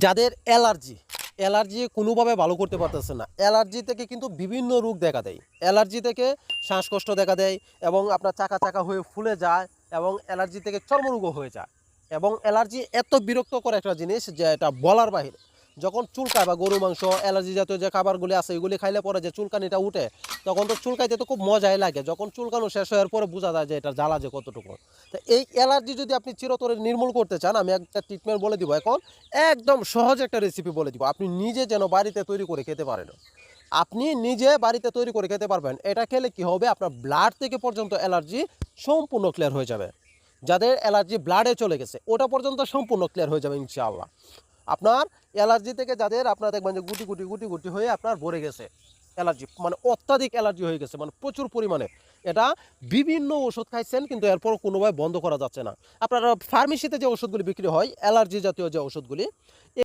যাদের অ্যালার্জি কোনোভাবে ভালো করতে পারতেছে না, অ্যালার্জি থেকে কিন্তু বিভিন্ন রোগ দেখা দেয়। অ্যালার্জি থেকে শ্বাসকষ্ট দেখা দেয় এবং আপনার চাকা চাকা হয়ে ফুলে যায় এবং অ্যালার্জি থেকে চর্মরোগও হয়ে যায়। এবং অ্যালার্জি এত বিরক্তকর একটা জিনিস যে এটা বলার বাহিরে। যখন চুলকায় বা গরু মাংস অ্যালার্জি জাতীয় যে খাবারগুলি আছে এগুলি খাইলে পরে যে চুলকানিটা উঠে, তখন তো চুলকাইতে তো খুব মজাই লাগে। যখন চুলকানো শেষ হওয়ার পরে বোঝা যায় যে এটা জ্বালা যে কতটুকু। তো এই অ্যালার্জি যদি আপনি চিরতরে নির্মূল করতে চান, আমি একটা ট্রিটমেন্ট বলে দিব এখন। একদম সহজ একটা রেসিপি বলে দিব, আপনি নিজে যেন বাড়িতে তৈরি করে খেতে পারেন। আপনি নিজে বাড়িতে তৈরি করে খেতে পারবেন। এটা খেলে কি হবে, আপনার ব্লাড থেকে পর্যন্ত অ্যালার্জি সম্পূর্ণ ক্লিয়ার হয়ে যাবে। যাদের অ্যালার্জি ব্লাডে চলে গেছে ওটা পর্যন্ত সম্পূর্ণ ক্লিয়ার হয়ে যাবে ইনশাআল্লাহ। আপনার অ্যালার্জি থেকে যাদের আপনার দেখবেন যে গুটি গুটি গুটি গুটি হয়ে আপনার ভরে গেছে অ্যালার্জি, মানে অত্যাধিক অ্যালার্জি হয়ে গেছে, মানে প্রচুর পরিমাণে। এটা বিভিন্ন ওষুধ খাইছেন কিন্তু এরপর কোনোভাবে বন্ধ করা যাচ্ছে না। আপনার ফার্মেসিতে যে ওষুধগুলি বিক্রি হয় অ্যালার্জি জাতীয় যে ওষুধগুলি,